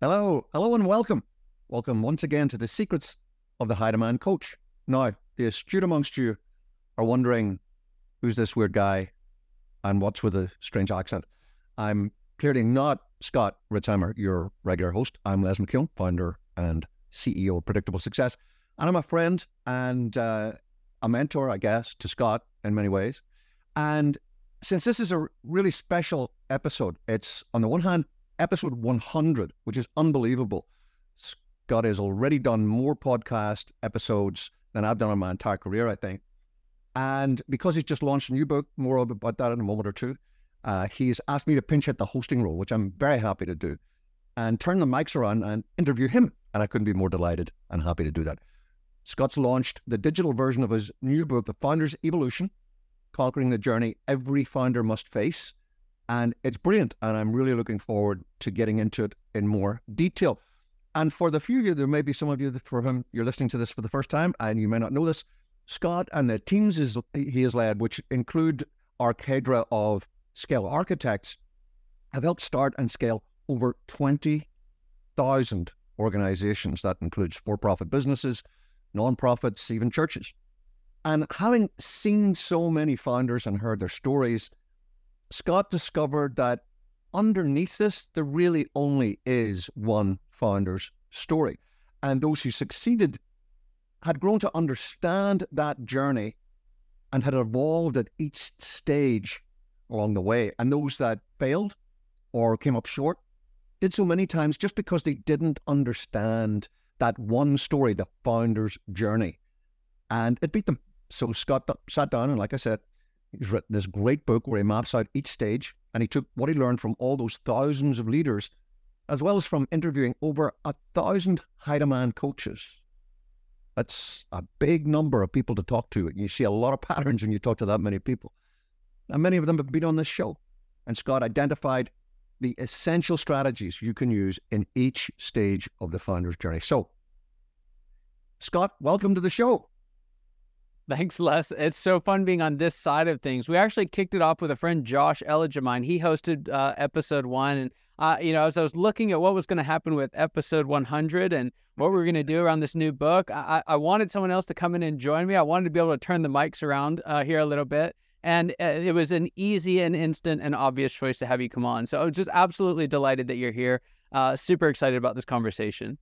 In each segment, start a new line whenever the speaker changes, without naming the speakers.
Hello, hello and welcome. Welcome once again to the Secrets of the High Demand Coach. Now, the astute amongst you are wondering, who's this weird guy and what's with a strange accent? I'm clearly not Scott Ritzheimer, your regular host. I'm Les McKeown, founder and CEO of Predictable Success. And I'm a friend and a mentor, I guess, to Scott in many ways. And since this is a really special episode, it's on the one hand, episode 100, which is unbelievable. Scott has already done more podcast episodes than I've done in my entire career, I think. And because he's just launched a new book, more about that in a moment or two, he's asked me to pinch hit the hosting role, which I'm very happy to do, and turn the mics around and interview him. And I couldn't be more delighted and happy to do that. Scott's launched the digital version of his new book, The Founder's Evolution, Conquering the Journey Every Founder Must Face. And it's brilliant, and I'm really looking forward to getting into it in more detail. And for the few of you, there may be some of you for whom you're listening to this for the first time, and you may not know this, Scott and the teams he has led, which include our cadre of scale architects, have helped start and scale over 20,000 organizations. That includes for-profit businesses, non-profits, even churches. And having seen so many founders and heard their stories, Scott discovered that underneath this, there really only is one founder's story. And those who succeeded had grown to understand that journey and had evolved at each stage along the way. And those that failed or came up short did so many times just because they didn't understand that one story, the founder's journey. And it beat them. So Scott sat down and, like I said, he's written this great book where he maps out each stage, and he took what he learned from all those thousands of leaders, as well as from interviewing over 1,000 high-demand coaches. That's a big number of people to talk to. You see a lot of patterns when you talk to that many people. And many of them have been on this show. And Scott identified the essential strategies you can use in each stage of the founder's journey. So, Scott, welcome to the show.
Thanks, Les. It's so fun being on this side of things. We actually kicked it off with a friend, Josh Elledge of mine. He hosted episode 1. And, as I was looking at what was going to happen with episode 100 and what we were going to do around this new book, I wanted someone else to come in and join me. I wanted to be able to turn the mics around here a little bit. And it was an easy and instant and obvious choice to have you come on. So I was just absolutely delighted that you're here. Super excited about this conversation.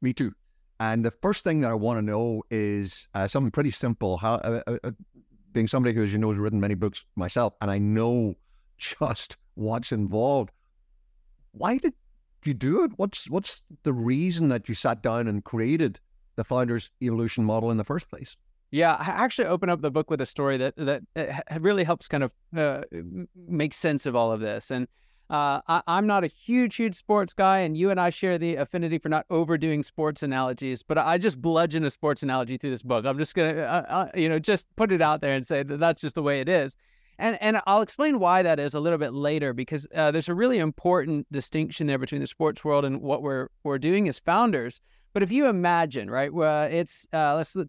Me too. And the first thing that I want to know is something pretty simple. How, being somebody who, as you know, has written many books myself, and I know just what's involved. Why did you do it? What's the reason that you sat down and created the Founder's Evolution model in the first place?
Yeah, I actually open up the book with a story that really helps kind of make sense of all of this. And I'm not a huge sports guy, and you and I share the affinity for not overdoing sports analogies, but I just bludgeon a sports analogy through this book. I'm just going to, just put it out there and say that that's just the way it is. And I'll explain why that is a little bit later, because there's a really important distinction there between the sports world and what we're doing as founders. But if you imagine, right, let's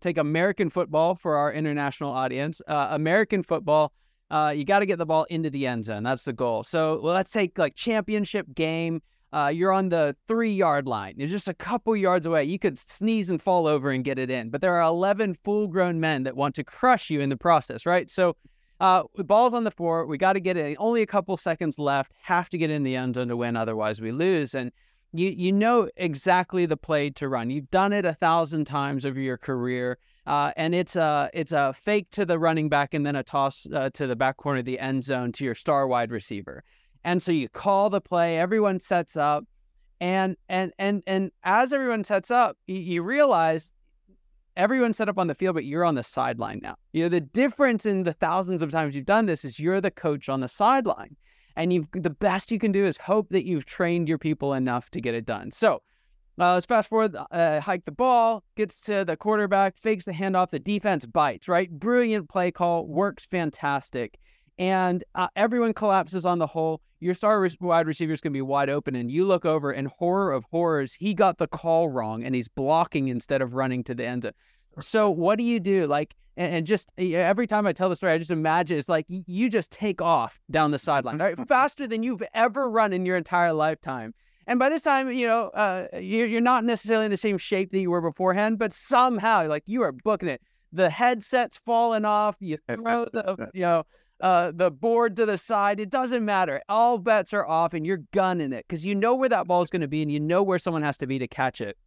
take American football for our international audience. American football, you got to get the ball into the end zone. That's the goal. So let's take like championship game. You're on the 3-yard line. It's just a couple yards away. You could sneeze and fall over and get it in. But there are 11 full-grown men that want to crush you in the process, right? So ball's on the floor. We got to get it. Only a couple seconds left. Have to get in the end zone to win. Otherwise, we lose. And you know exactly the play to run. You've done it 1,000 times over your career. And it's a fake to the running back and then a toss to the back corner of the end zone to your star wide receiver. And so you call the play, everyone sets up, and as everyone sets up, you realize everyone's set up on the field, but you're on the sideline now. The difference in the thousands of times you've done this is you're the coach on the sideline. And the best you can do is hope that you've trained your people enough to get it done. So let's fast forward, hike the ball, gets to the quarterback, fakes the handoff, the defense bites, right? Brilliant play call, works fantastic. And everyone collapses on the hole. Your star wide receiver is going to be wide open, and you look over, and horror of horrors, he got the call wrong, and he's blocking instead of running to the end zone. So what do you do? And just every time I tell the story, I just imagine it's like you just take off down the sideline, right? Faster than you've ever run in your entire lifetime. And by this time, you're not necessarily in the same shape that you were beforehand, but somehow, like, you are booking it. The headset's falling off. You throw the board to the side. It doesn't matter. All bets are off, and you're gunning it because you know where that ball is going to be, and you know where someone has to be to catch it.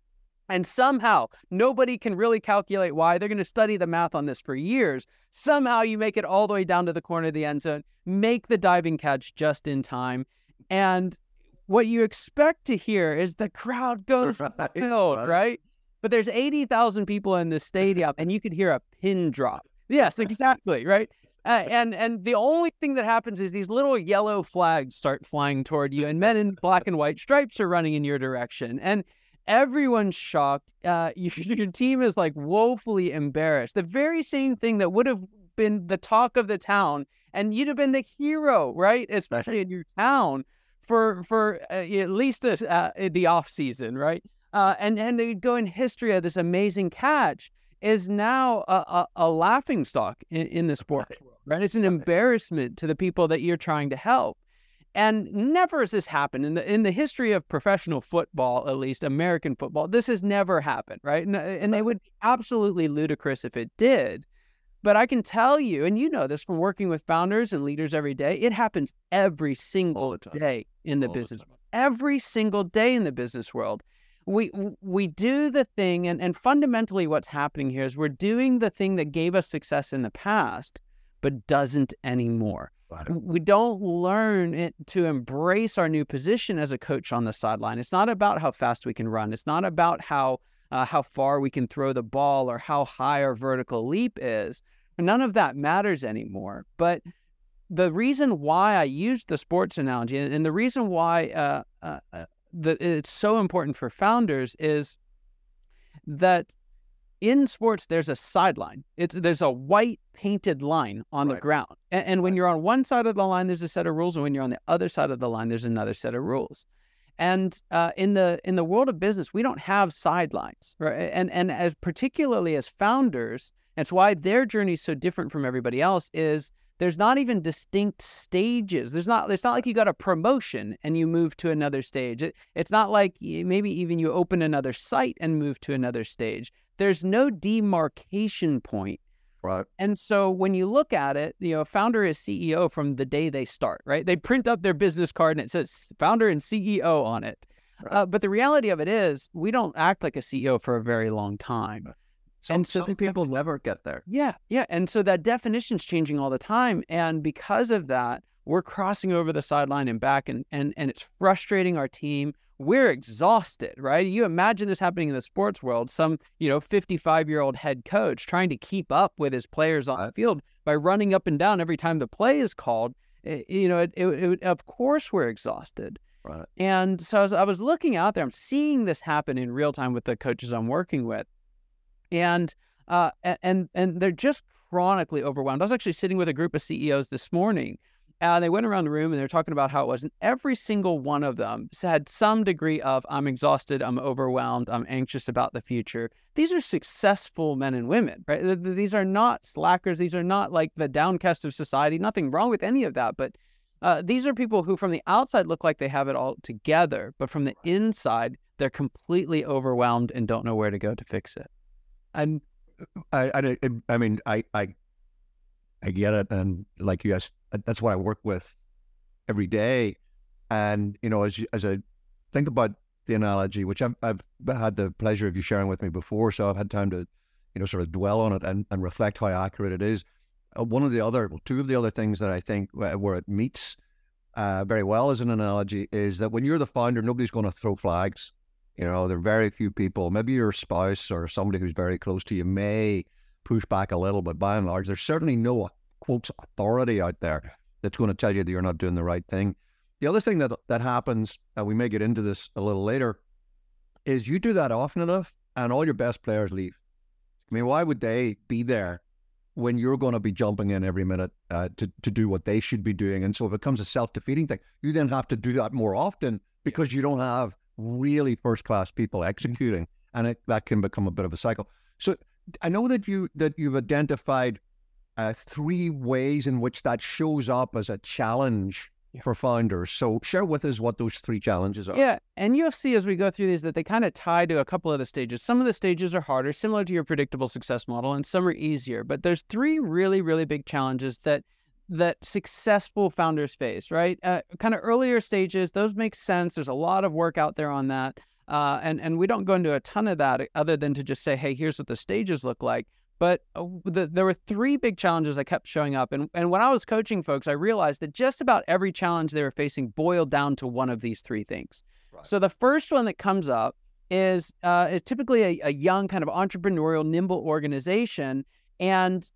And somehow, nobody can really calculate why. They're going to study the math on this for years. Somehow, you make it all the way down to the corner of the end zone, make the diving catch just in time. And what you expect to hear is the crowd goes wild, right? But there's 80,000 people in the stadium, and you could hear a pin drop. Yes, exactly, right? And the only thing that happens is these little yellow flags start flying toward you, and men in black and white stripes are running in your direction. And everyone's shocked. Your team is like woefully embarrassed. The very same thing that would have been the talk of the town, and you'd have been the hero, right? Especially in your town for at least the off season, right? And they go in history of this amazing catch is now a laughing stock in the sports world, right? It's an embarrassment to the people that you're trying to help. And never has this happened in the history of professional football, at least American football. This has never happened, right? And it would be absolutely ludicrous if it did. But I can tell you, and you know this from working with founders and leaders every day, it happens every single day in the business world. Every single day in the business world. We do the thing, and fundamentally what's happening here is we're doing the thing that gave us success in the past, but doesn't anymore. We don't learn it to embrace our new position as a coach on the sideline. It's not about how fast we can run. It's not about how far we can throw the ball or how high our vertical leap is. None of that matters anymore. But the reason why I used the sports analogy and the reason why it's so important for founders is that in sports, there's a sideline. There's a white painted line on the ground. And when you're on one side of the line, there's a set of rules. And when you're on the other side of the line, there's another set of rules. And in the world of business, we don't have sidelines, right? And as particularly as founders, that's why their journey is so different from everybody else is there's not even distinct stages. It's not like you got a promotion and you move to another stage. It's not like maybe even you open another site and move to another stage. There's no demarcation point.
Right.
And so when you look at it, founder is CEO from the day they start, right? They print up their business card and it says founder and CEO on it. Right. But the reality of it is we don't act like a CEO for a very long time.
Some people never get there.
Yeah. And so that definition's changing all the time. And because of that, we're crossing over the sideline and back, and it's frustrating our team. We're exhausted, right? You imagine this happening in the sports world, some, 55-year-old head coach trying to keep up with his players on the field by running up and down every time the play is called. Of course we're exhausted.
Right.
And so as I was looking out there, I'm seeing this happen in real time with the coaches I'm working with. And they're just chronically overwhelmed. I was actually sitting with a group of CEOs this morning. They went around the room and they're talking about how it was, and every single one of them had some degree of, I'm exhausted, I'm overwhelmed, I'm anxious about the future. These are successful men and women, right? These are not slackers. These are not like the downcast of society. Nothing wrong with any of that. But these are people who from the outside look like they have it all together, but from the inside, they're completely overwhelmed and don't know where to go to fix it.
And I get it, and like you guys, that's what I work with every day. And as I think about the analogy, which I've had the pleasure of you sharing with me before, so I've had time to sort of dwell on it and reflect how accurate it is. Two of the other things that I think where it meets very well as an analogy is that when you're the founder, nobody's going to throw flags. There are very few people. Maybe your spouse or somebody who's very close to you may push back a little, but by and large, there's certainly no, quote, authority out there that's going to tell you that you're not doing the right thing. The other thing that happens, and we may get into this a little later, is you do that often enough and all your best players leave. I mean, why would they be there when you're going to be jumping in every minute to do what they should be doing? And so it becomes a self-defeating thing. You then have to do that more often because you don't have really first-class people executing, and that can become a bit of a cycle. So I know that you've identified 3 ways in which that shows up as a challenge for founders. So share with us what those 3 challenges are.
Yeah, and you'll see as we go through these that they kind of tie to a couple of the stages. Some of the stages are harder, similar to your predictable success model, and some are easier. But there's 3 really, really big challenges that successful founders face, right? Kind of earlier stages, those make sense. There's a lot of work out there on that. And we don't go into a ton of that other than to just say, hey, here's what the stages look like. But there were 3 big challenges that kept showing up. And when I was coaching folks, I realized that just about every challenge they were facing boiled down to one of these 3 things. Right. So the first one that comes up is typically a young kind of entrepreneurial, nimble organization. And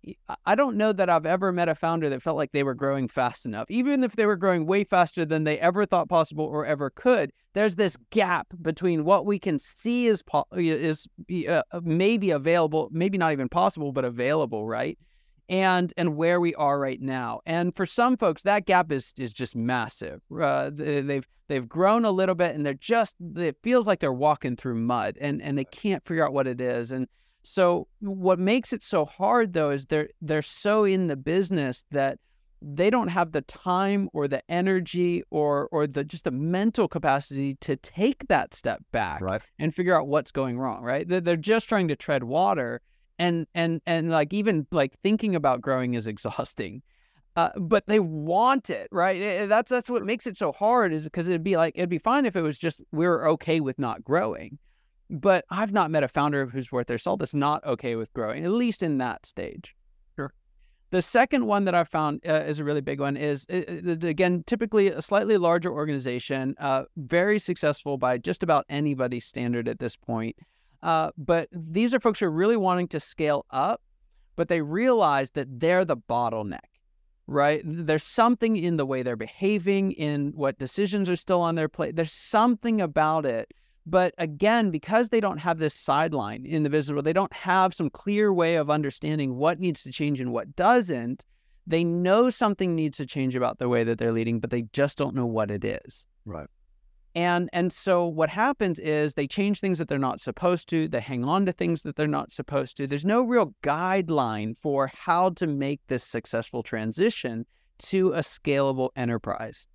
I don't know that I've ever met a founder that felt like they were growing fast enough. Even if they were growing way faster than they ever thought possible or ever could, there's this gap between what we can see is maybe available, maybe not even possible, but available, right? And where we are right now. And for some folks, that gap is just massive. They've grown a little bit, and it feels like they're walking through mud, and they can't figure out what it is. And so what makes it so hard, though, is they're so in the business that they don't have the time or the energy or just the mental capacity to take that step back, right, and figure out what's going wrong, right? They're just trying to tread water, and like even like thinking about growing is exhausting. But they want it, right? That's what makes it so hard, is because it'd be fine if it was just we're okay with not growing. But I've not met a founder who's worth their salt that's not okay with growing, at least in that stage.
Sure.
The second one that I've found is a really big one is, again, typically a slightly larger organization, very successful by just about anybody's standard at this point. But these are folks who are really wanting to scale up, but they realize that they're the bottleneck, right? There's something in the way they're behaving, in what decisions are still on their plate. There's something about it. But again, because they don't have this sideline in the business world, they don't have some clear way of understanding what needs to change and what doesn't. They know something needs to change about the way that they're leading, but they just don't know what it is.
Right.
And so what happens is they change things that they're not supposed to. They hang on to things that they're not supposed to. There's no real guideline for how to make this successful transition to a scalable enterprise.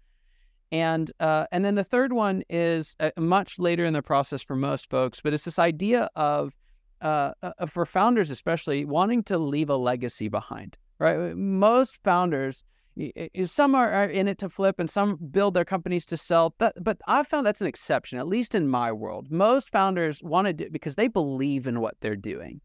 And then the third one is much later in the process for most folks, but it's this idea of, for founders especially, wanting to leave a legacy behind, right? Most founders, some are in it to flip and some build their companies to sell, but I've found that's an exception, at least in my world. Most founders want to do it because they believe in what they're doing.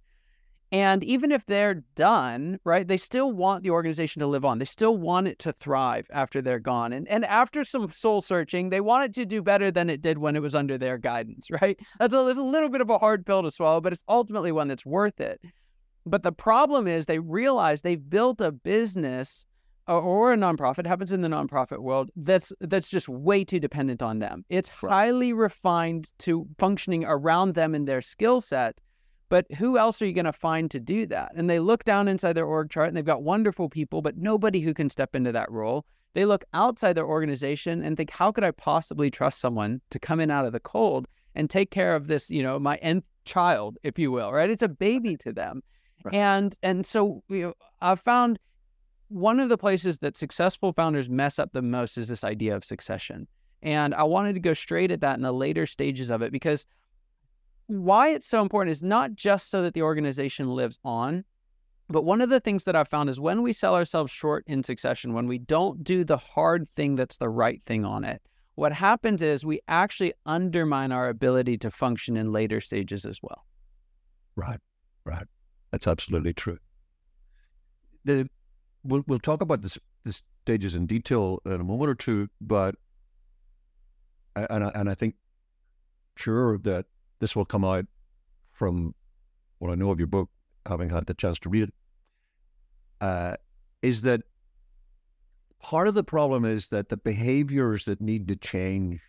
And even if they're done, right, they still want the organization to live on. They still want it to thrive after they're gone. And after some soul searching, they want it to do better than it did when it was under their guidance, right? There's a little bit of a hard pill to swallow, but it's ultimately one that's worth it. But the problem is they realize they've built a business or a nonprofit, happens in the nonprofit world, that's just way too dependent on them. It's highly refined to functioning around them and their skill set. But who else are you going to find to do that? And they look down inside their org chart and they've got wonderful people, but nobody who can step into that role. They look outside their organization and think, how could I possibly trust someone to come in out of the cold and take care of this, my nth child, if you will, right? It's a baby to them. Right. And so I've found one of the places that successful founders mess up the most is this idea of succession. And I wanted to go straight at that in the later stages of it, because why it's so important is not just so that the organization lives on, but one of the things that I've found is when we sell ourselves short in succession, when we don't do the hard thing that's the right thing on it, what happens is we actually undermine our ability to function in later stages as well.
Right. That's absolutely true. We'll talk about the stages in detail in a moment or two, but I think sure that this will come out from what I know of your book, having had the chance to read it, is that part of the problem is that the behaviors that need to change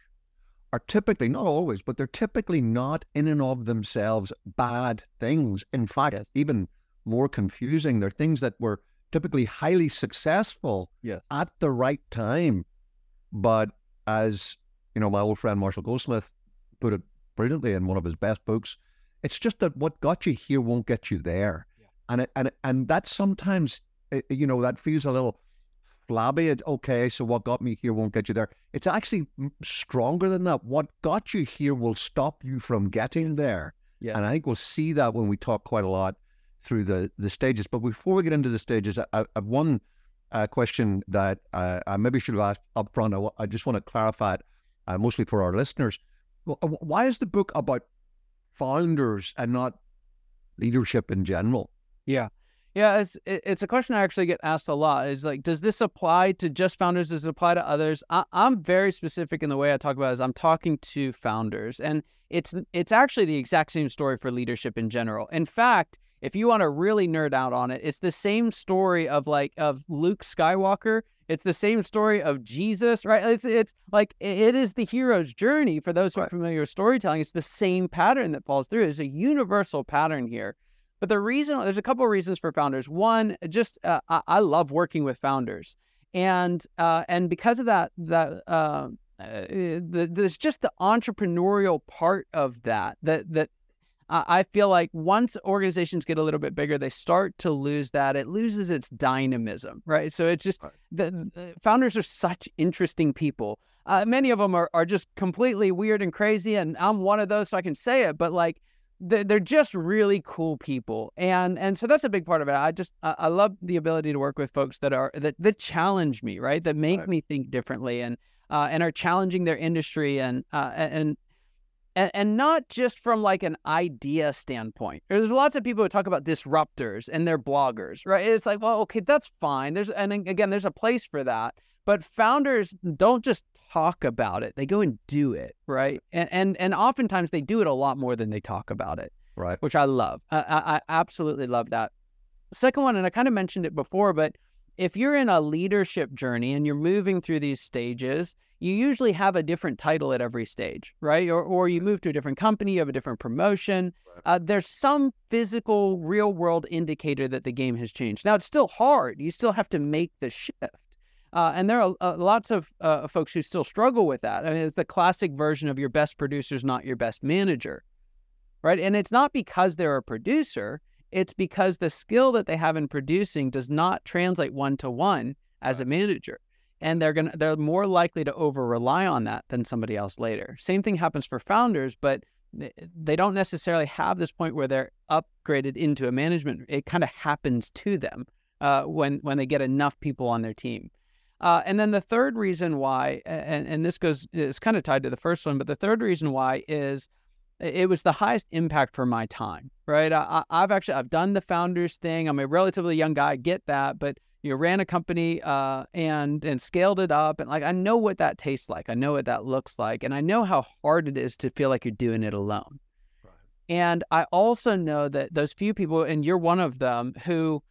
are typically, not always, but they're typically not in and of themselves bad things. In fact, even more confusing, they're things that were typically highly successful at the right time. But as, my old friend Marshall Goldsmith put it brilliantly in one of his best books, it's just that what got you here won't get you there. And that sometimes, that feels a little flabby. Okay, so what got me here won't get you there. It's actually stronger than that. What got you here will stop you from getting there.
Yeah.
And I think we'll see that when we talk quite a lot through the stages. But before we get into the stages, I have one question that I maybe should have asked up front. I just want to clarify it, mostly for our listeners. Why is the book about founders and not leadership in general?
Yeah. Yeah, it's a question I actually get asked a lot. Is like, does this apply to just founders? Does it apply to others? I'm very specific in the way I talk about it. I'm talking to founders, and it's actually the exact same story for leadership in general. In fact, if you want to really nerd out on it, it's the same story of Luke Skywalker. It's the same story of Jesus, right? It's like it is the hero's journey for those who are familiar with storytelling. It's the same pattern that falls through. It's a universal pattern here. But there's a couple of reasons for founders. One, just I love working with founders, and because of that, there's just the entrepreneurial part of that I feel like once organizations get a little bit bigger, they start to lose that. It loses its dynamism, right? So it's just the founders are such interesting people. Many of them are just completely weird and crazy, and I'm one of those, so I can say it. But like, they're just really cool people, and so that's a big part of it. I love the ability to work with folks that challenge me, right? That make me think differently, and are challenging their industry, and not just from like an idea standpoint. There's lots of people who talk about disruptors and they're bloggers, right? It's like, well, okay, that's fine. There's a place for that. But founders don't just talk about it; they go and do it, right? And oftentimes they do it a lot more than they talk about it,
right?
Which I love. I absolutely love that. Second one, and I kind of mentioned it before, but if you're in a leadership journey and you're moving through these stages, you usually have a different title at every stage, right? Or you move to a different company, you have a different promotion. There's some physical, real-world indicator that the game has changed. Now, it's still hard. You still have to make the shift. And there are lots of folks who still struggle with that. I mean, it's the classic version of your best producer is not your best manager, right? And it's not because they're a producer. It's because the skill that they have in producing does not translate one-to-one as a manager. And they're more likely to over-rely on that than somebody else later. Same thing happens for founders, but they don't necessarily have this point where they're upgraded into a management. It kind of happens to them when they get enough people on their team. And then the third reason why, and this is kind of tied to the first one, but the third reason why is it was the highest impact for my time, right? I've done the founders thing. I'm a relatively young guy, I get that, but ran a company and scaled it up, and like I know what that tastes like. I know what that looks like, and I know how hard it is to feel like you're doing it alone. Right. And I also know that those few people, and you're one of them, who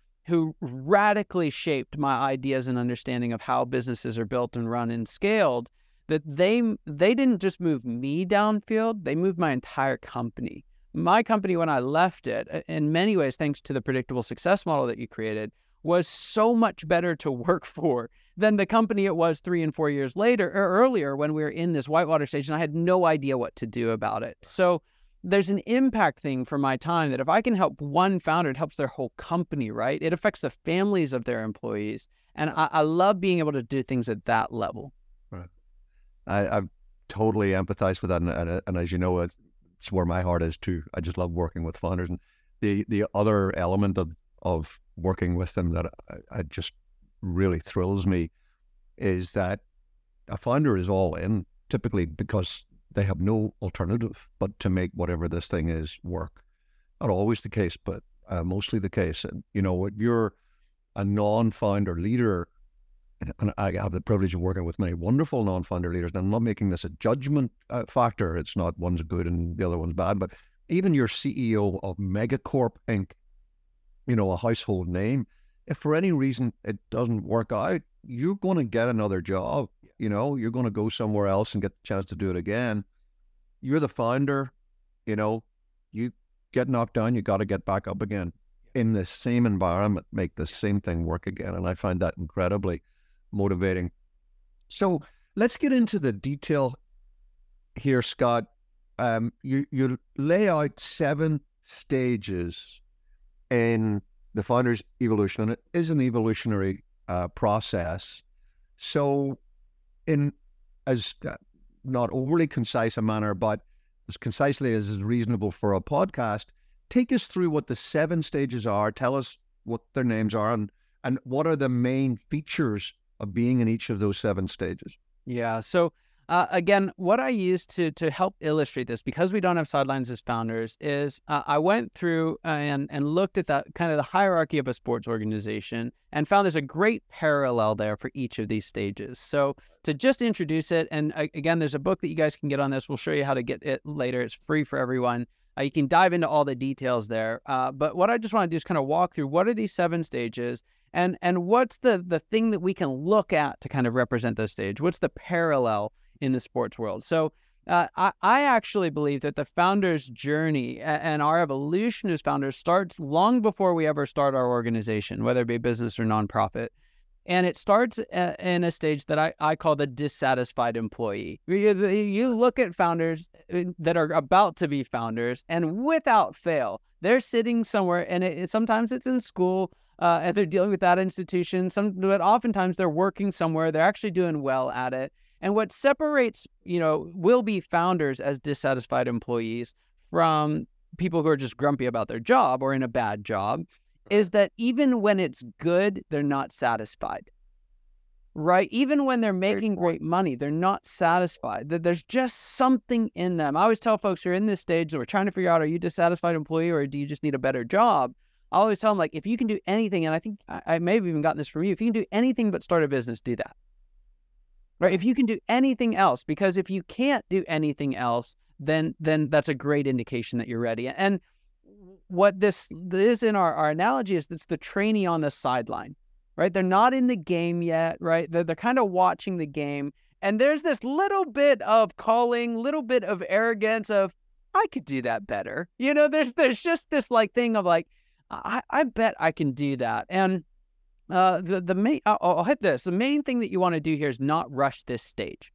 radically shaped my ideas and understanding of how businesses are built and run and scaled, that they didn't just move me downfield, they moved my entire company. My company, when I left it, in many ways, thanks to the predictable success model that you created, was so much better to work for than the company it was 3 and 4 years later or earlier when we were in this whitewater stage and I had no idea what to do about it. So there's an impact thing for my time that if I can help one founder, it helps their whole company, right? It affects the families of their employees. And I love being able to do things at that level.
Right. I've totally empathize with that. And as you know, it's where my heart is too. I just love working with founders. And the other element of working with them that I just really thrills me is that a founder is all in, typically because they have no alternative but to make whatever this thing is work. Not always the case, but mostly the case. And, if you're a non-founder leader, and I have the privilege of working with many wonderful non-founder leaders, and I'm not making this a judgment factor. It's not one's good and the other one's bad, but even your CEO of Megacorp Inc., a household name, if for any reason it doesn't work out, you're going to get another job. You're going to go somewhere else and get the chance to do it again. You're the founder, you get knocked down, you got to get back up again in the same environment, make the same thing work again. And I find that incredibly motivating. So let's get into the detail here, Scott. You lay out 7 stages in the founder's evolution, and it is an evolutionary process. So in as not overly concise a manner, but as concisely as is reasonable for a podcast, take us through what the 7 stages are. Tell us what their names are and what are the main features of being in each of those 7 stages.
Yeah. So again, what I use to help illustrate this, because we don't have sidelines as founders, is I went through and looked at that kind of the hierarchy of a sports organization and found there's a great parallel there for each of these stages. So to just introduce it, and again, there's a book that you guys can get on this. We'll show you how to get it later. It's free for everyone. You can dive into all the details there. But what I just want to do is kind of walk through what are these 7 stages and what's the thing that we can look at to kind of represent those stages? What's the parallel in the sports world? So I actually believe that the founder's journey and our evolution as founders starts long before we ever start our organization, whether it be business or nonprofit. And it starts in a stage that I call the dissatisfied employee. You look at founders that are about to be founders, and without fail, they're sitting somewhere, and sometimes it's in school, and they're dealing with that institution. But oftentimes they're working somewhere. They're actually doing well at it. And what separates, will-be founders as dissatisfied employees from people who are just grumpy about their job or in a bad job is that even when it's good, they're not satisfied, right? Even when they're making great money, they're not satisfied. There's just something in them. I always tell folks who are in this stage that we're trying to figure out, are you a dissatisfied employee or do you just need a better job? I always tell them, like, if you can do anything, and I think I may have even gotten this from you, if you can do anything but start a business, do that. Right? If you can do anything else, because if you can't do anything else, then that's a great indication that you're ready. And what this is in our analogy is it's the trainee on the sideline, right? They're not in the game yet, right? They're kind of watching the game. And there's this little bit of calling, little bit of arrogance of, I could do that better. There's just this like thing of like, I bet I can do that. And the main, I'll hit this. The main thing that you want to do here is not rush this stage.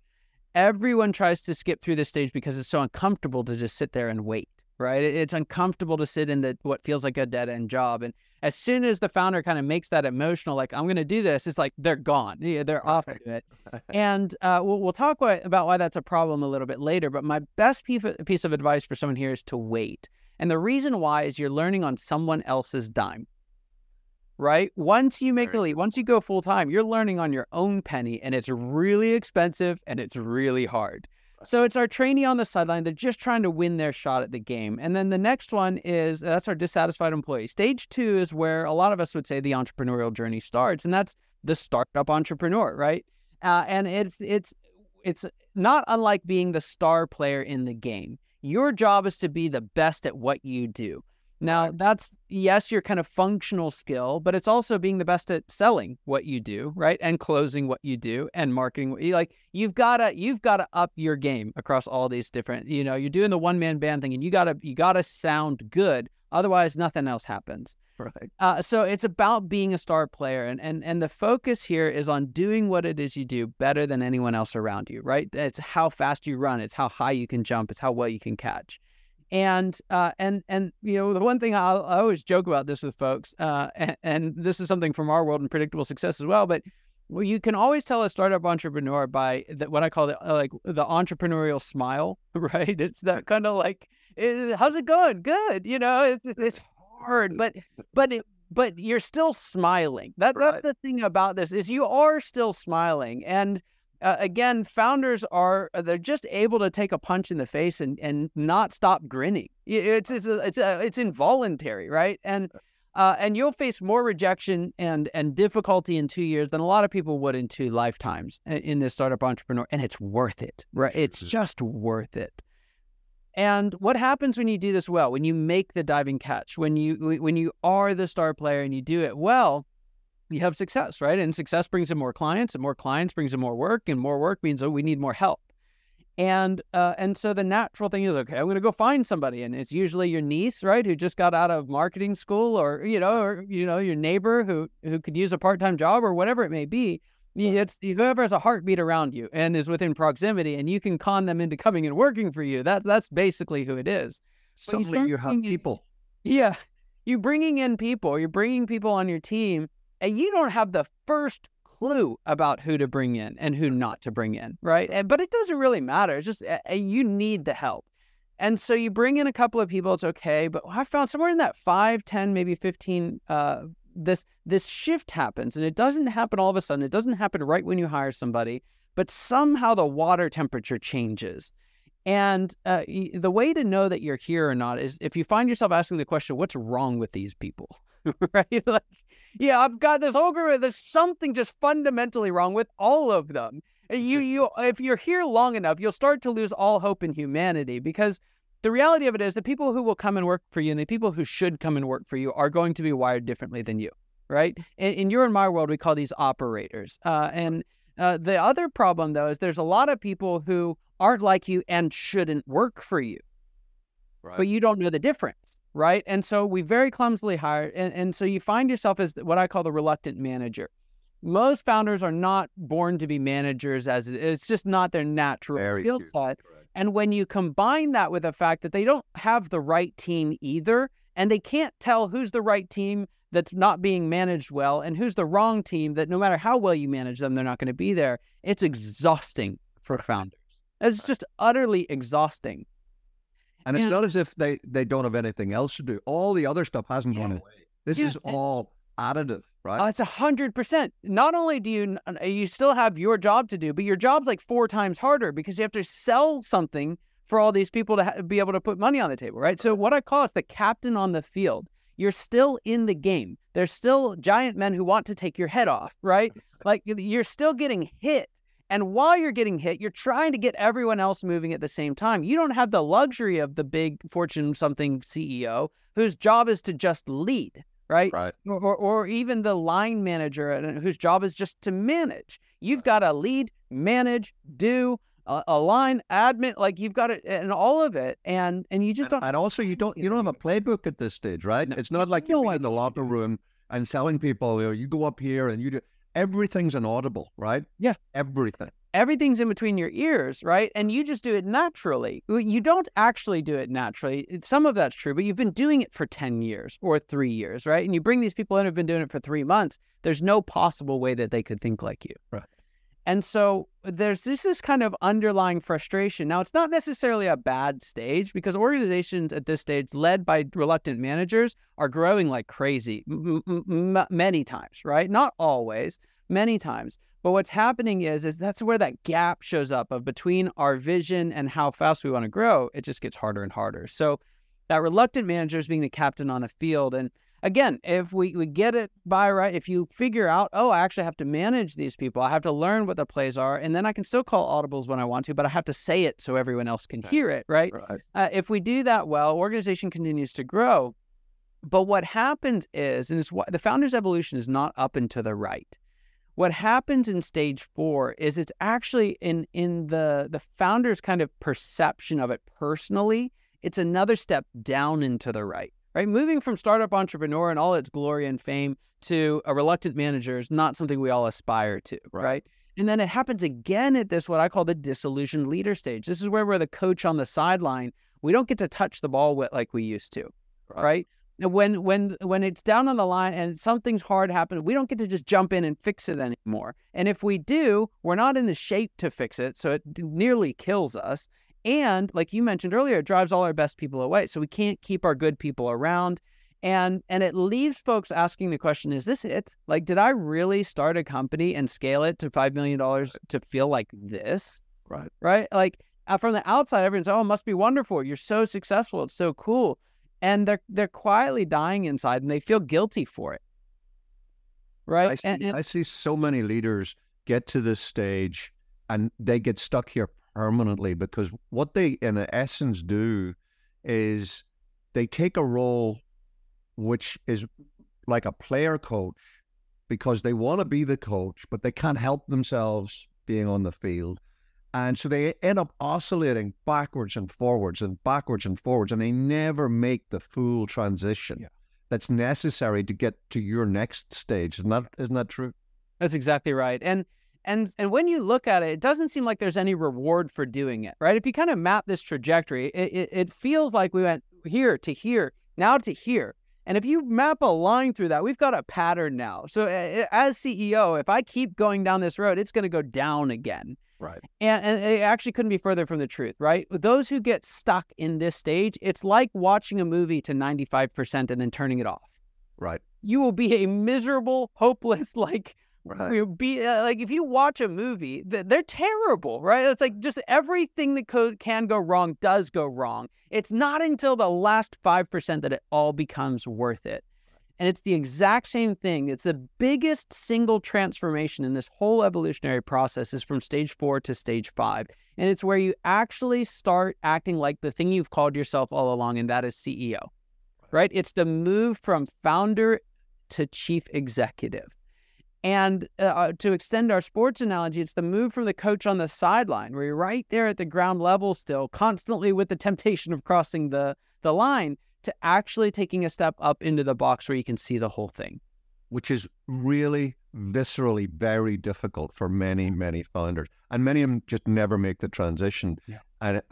Everyone tries to skip through this stage because it's so uncomfortable to just sit there and wait, right? It's uncomfortable to sit in what feels like a dead-end job. And as soon as the founder kind of makes that emotional, like, I'm going to do this, it's like they're gone. Yeah, they're off to it. And we'll talk about why that's a problem a little bit later. But my best piece of advice for someone here is to wait. And the reason why is you're learning on someone else's dime, right? Once you make the leap, once you go full time, you're learning on your own penny, and it's really expensive and it's really hard. So it's our trainee on the sideline. They're just trying to win their shot at the game. And then the next one is, that's our dissatisfied employee. Stage 2 is where a lot of us would say the entrepreneurial journey starts, and that's the startup entrepreneur, right? And it's not unlike being the star player in the game. Your job is to be the best at what you do. Now, that's, yes, your kind of functional skill, but it's also being the best at selling what you do, right? And closing what you do and marketing what you like. You've got to up your game across all these different, you're doing the one-man band thing, and you gotta sound good. Otherwise, nothing else happens.
Right.
So it's about being a star player, and the focus here is on doing what it is you do better than anyone else around you, right? It's how fast you run. It's how high you can jump. It's how well you can catch. And the one thing I always joke about this with folks, and this is something from our world in predictable success as well, but you can always tell a startup entrepreneur by what I call the entrepreneurial smile, right? It's that kind of like, how's it going? Good. It's hard, but you're still smiling. That's the thing about this, is you are still smiling. And again, founders they're just able to take a punch in the face and not stop grinning. It's involuntary, right? And you'll face more rejection and difficulty in 2 years than a lot of people would in 2 lifetimes in this startup entrepreneur, and it's worth it, right? It's just worth it. And what happens when you do this well, when you make the diving catch, when you are the star player and you do it well, you have success, right? And success brings in more clients, and more clients brings in more work, and more work means, we need more help. And so the natural thing is, okay, I'm going to go find somebody, and it's usually your niece, right, who just got out of marketing school, or your neighbor who could use a part-time job, or whatever it may be. It's whoever has a heartbeat around you and is within proximity, and you can con them into coming and working for you. That's basically who it is.
Suddenly you have people.
Yeah, you're bringing in people. You're bringing people on your team. and you don't have the first clue about who to bring in and who not to bring in, right? But it doesn't really matter. It's just you need the help. And so you bring in a couple of people, it's okay. But I found somewhere in that 5, 10, maybe 15, this shift happens. And it doesn't happen all of a sudden. It doesn't happen right when you hire somebody. But somehow the water temperature changes. And the way to know that you're here or not is if you find yourself asking the question, what's wrong with these people? Right? Like, yeah, I've got this whole group. There's something just fundamentally wrong with all of them. If you're here long enough, you'll start to lose all hope in humanity, because the reality of it is the people who will come and work for you and the people who should come and work for you are going to be wired differently than you, right? In your and my world, we call these operators. The other problem, though, is there's a lot of people who aren't like you and shouldn't work for you, right? But you don't know the difference, right? And so we very clumsily hire, and so you find yourself as what I call the reluctant manager. Most founders are not born to be managers, as it's just not their natural skill set. And when you combine that with the fact that they don't have the right team either, and they can't tell who's the right team that's not being managed well and who's the wrong team that no matter how well you manage them, they're not going to be there, it's exhausting for founders. It's just utterly exhausting.
And it's not as if they don't have anything else to do. All the other stuff hasn't gone away. This is all additive, right?
It's 100%. Not only do you still have your job to do, but your job's like 4 times harder because you have to sell something for all these people to be able to put money on the table, right? So what I call is the captain on the field. You're still in the game. There's still giant men who want to take your head off, right? Like you're still getting hit. And while you're getting hit, you're trying to get everyone else moving at the same time. You don't have the luxury of the big Fortune something CEO whose job is to just lead, right? Or even the line manager whose job is just to manage. You've got to lead, manage, do, align, admin, like you've got it and all of it. And you just don't.
And also you don't have a playbook at this stage, right? No. It's not like you're in the locker room and selling people, you go up here and you do. Everything's inaudible, right?
Yeah.
Everything.
Everything's in between your ears, right? And you just do it naturally. You don't actually do it naturally. Some of that's true, but you've been doing it for 10 years or 3 years, right? And you bring these people in who've been doing it for 3 months. There's no possible way that they could think like you.
Right.
And so there's this kind of underlying frustration. Now, it's not necessarily a bad stage because organizations at this stage led by reluctant managers are growing like crazy many times, right? Not always, many times. But what's happening is that's where that gap shows up of between our vision and how fast we want to grow. It just gets harder and harder. So that reluctant manager is being the captain on the field. And again, if we get it by right, if you figure out, oh, I actually have to manage these people, I have to learn what the plays are, and then I can still call audibles when I want to, but I have to say it so everyone else can hear it, right? If we do that well, organization continues to grow. But what happens is, and it's what the founder's evolution is not up and to the right. What happens in stage 4 is it's actually in the founder's kind of perception of it personally, it's another step down and to the right. Right? Moving from startup entrepreneur and all its glory and fame to a reluctant manager is not something we all aspire to, right? And then it happens again at this, what I call the disillusioned leader stage. This is where we're the coach on the sideline. We don't get to touch the ball with like we used to, right? And when it's down on the line and something's hard happens, we don't get to just jump in and fix it anymore. And if we do, we're not in the shape to fix it, so it nearly kills us. And like you mentioned earlier, it drives all our best people away. So we can't keep our good people around. And it leaves folks asking the question, is this it? Like, did I really start a company and scale it to $5 million to feel like this? Right? Like from the outside, everyone's, oh, it must be wonderful. You're so successful. It's so cool. And they're quietly dying inside and they feel guilty for it. Right?
I see so many leaders get to this stage and they get stuck here permanently because what they in essence do is they take a role which is like a player coach because they want to be the coach, but they can't help themselves being on the field. And so they end up oscillating backwards and forwards and backwards and forwards, and they never make the full transition that's necessary to get to your next stage. Isn't that true?
That's exactly right. And when you look at it, it doesn't seem like there's any reward for doing it, right? If you kind of map this trajectory, it feels like we went here to here, now to here. And if you map a line through that, we've got a pattern now. So as CEO, if I keep going down this road, it's going to go down again.
Right.
And it actually couldn't be further from the truth, right? Those who get stuck in this stage, it's like watching a movie to 95% and then turning it off.
Right.
You will be a miserable, hopeless, like,
Right.
you'll be like, if you watch a movie, they're terrible, right? It's like just everything that can go wrong does go wrong. It's not until the last 5% that it all becomes worth it. And it's the exact same thing. It's the biggest single transformation in this whole evolutionary process is from stage 4 to stage 5. And it's where you actually start acting like the thing you've called yourself all along, and that is CEO, right? It's the move from founder to chief executive. And to extend our sports analogy, it's the move from the coach on the sideline, where you're right there at the ground level still, constantly with the temptation of crossing the line, to actually taking a step up into the box where you can see the whole thing.
Which is really viscerally very difficult for many, many founders. And many of them just never make the transition. Yeah. And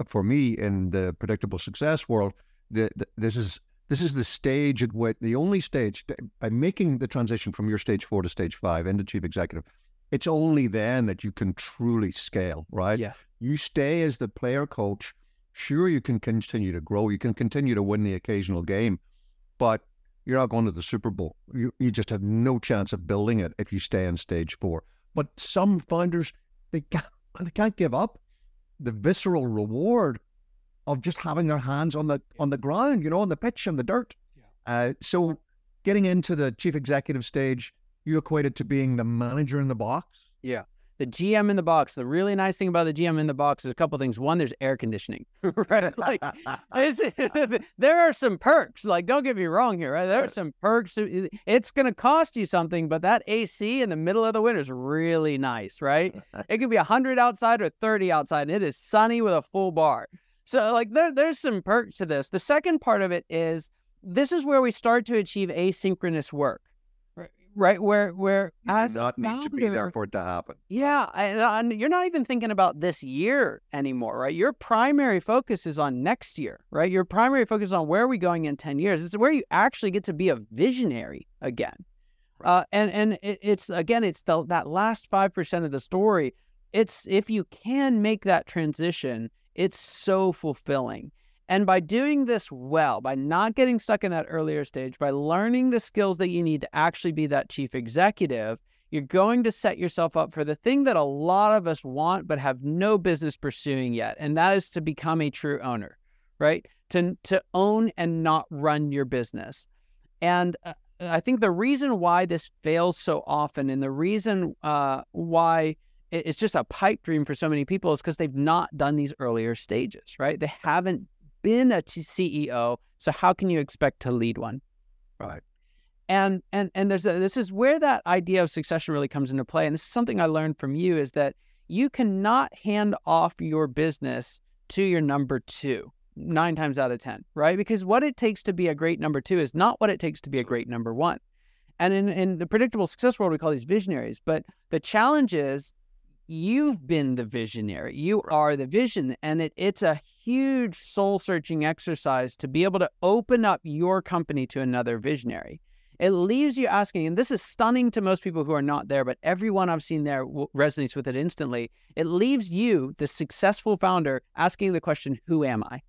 for me, in the predictable success world, this is the stage at which, the only stage, by making the transition from your stage 4 to stage 5 into chief executive, it's only then that you can truly scale, right?
Yes.
You stay as the player coach. Sure, you can continue to grow. You can continue to win the occasional game, but you're not going to the Super Bowl. You just have no chance of building it if you stay in stage 4. But some founders, they can't give up the visceral reward of just having their hands on the ground, on the pitch, and the dirt. Yeah. So getting into the chief executive stage, you equate it to being the manager in the box.
Yeah. The GM in the box. The really nice thing about the GM in the box is a couple of things. One, there's air conditioning, right? Like, there are some perks. Like, don't get me wrong here, right? There are some perks. It's going to cost you something, but that AC in the middle of the winter is really nice, right? It could be 100 outside or 30 outside, and it is sunny with a full bar. So, like, there's some perks to this. The second part of it is, this is where we start to achieve asynchronous work. Right, where as
you do not need to be there for it to happen.
Yeah, and you're not even thinking about this year anymore, right? Your primary focus is on next year, right? Your primary focus is on where are we going in 10 years. It's where you actually get to be a visionary again. Right. It's that last 5% of the story. It's, if you can make that transition, it's so fulfilling. And by doing this well, by not getting stuck in that earlier stage, by learning the skills that you need to actually be that chief executive, you're going to set yourself up for the thing that a lot of us want but have no business pursuing yet. And that is to become a true owner, right? To own and not run your business. And I think the reason why this fails so often, and the reason why it's just a pipe dream for so many people, is because they've not done these earlier stages, right? They haven't been a CEO, so how can you expect to lead one?
Right.
And this is where that idea of succession really comes into play. And this is something I learned from you, is that you cannot hand off your business to your number 2 9 times out of 10, right? Because what it takes to be a great number 2 is not what it takes to be a great number 1. And in the predictable success world, we call these visionaries. But the challenge is, you've been the visionary. You are the vision. And it's a huge soul-searching exercise to be able to open up your company to another visionary. It leaves you asking, and this is stunning to most people who are not there, but everyone I've seen there resonates with it instantly. It leaves you, the successful founder, asking the question, who am I?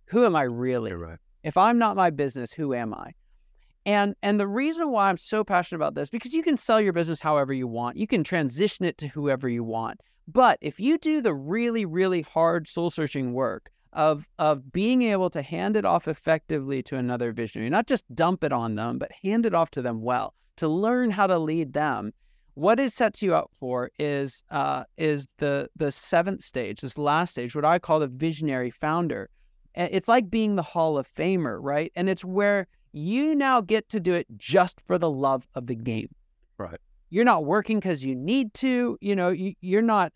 Who am I really?
You're right.
If I'm not my business, who am I? And the reason why I'm so passionate about this, because you can sell your business however you want. You can transition it to whoever you want. But if you do the really, really hard soul-searching work of being able to hand it off effectively to another visionary, not just dump it on them, but hand it off to them well, to learn how to lead them, what it sets you up for is the 7th stage, this last stage, what I call the visionary founder. It's like being the Hall of Famer, right? And it's where you now get to do it just for the love of the game.
Right.
You're not working because you need to, you're not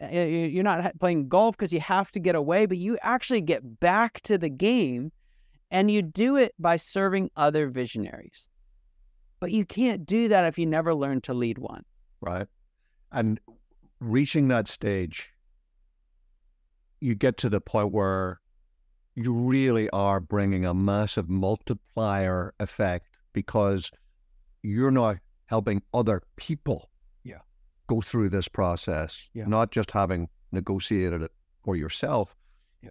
playing golf because you have to get away, but you actually get back to the game, and you do it by serving other visionaries. But you can't do that if you never learn to lead one.
Right. And reaching that stage, you get to the point where you really are bringing a massive multiplier effect, because you're now helping other people go through this process, not just having negotiated it for yourself.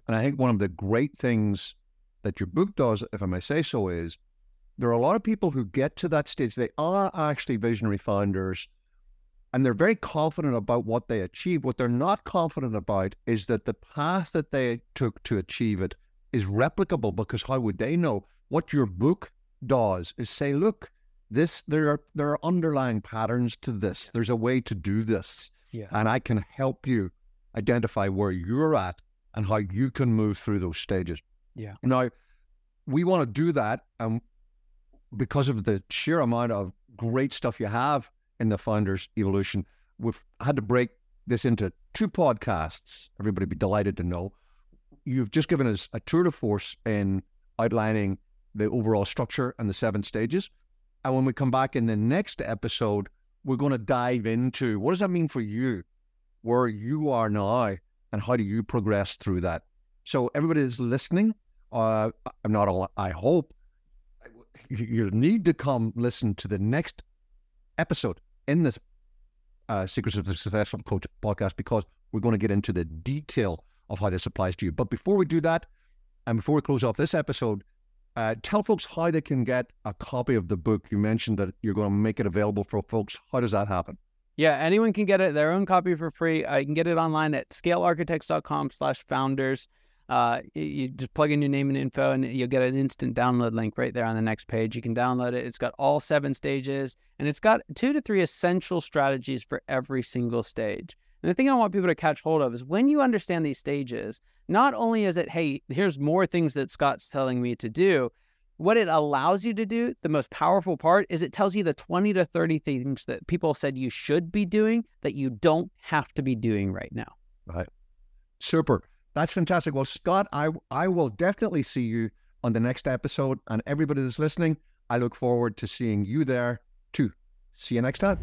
And I think one of the great things that your book does, if I may say so, is there are a lot of people who get to that stage. They are actually visionary founders, and they're very confident about what they achieve. What they're not confident about is that the path that they took to achieve it is replicable, because how would they know? What your book does is say, look, there are underlying patterns to this. There's a way to do this. And I can help you identify where you're at and how you can move through those stages. Now, we want to do that, because of the sheer amount of great stuff you have in the Founders Evolution. We've had to break this into 2 podcasts. Everybody be delighted to know. You've just given us a tour de force in outlining the overall structure and the 7 stages. And when we come back in the next episode, we're going to dive into what does that mean for you, where you are now, and how do you progress through that. So everybody is listening. I hope you need to come listen to the next episode in this Secrets of the Successful Coach podcast, because we're going to get into the detail of how this applies to you. But before we do that, and before we close off this episode, tell folks how they can get a copy of the book. You mentioned that you're going to make it available for folks. How does that happen?
Yeah, anyone can get their own copy for free. You can get it online at scalearchitects.com/founders. You just plug in your name and info, and you'll get an instant download link right there on the next page. You can download it. It's got all 7 stages, and it's got 2 to 3 essential strategies for every single stage. And the thing I want people to catch hold of is when you understand these stages, not only is it, hey, here's more things that Scott's telling me to do, what it allows you to do, the most powerful part, is it tells you the 20 to 30 things that people said you should be doing that you don't have to be doing right now.
Right. Super. That's fantastic. Well, Scott, I will definitely see you on the next episode, and everybody that's listening, I look forward to seeing you there too. See you next time.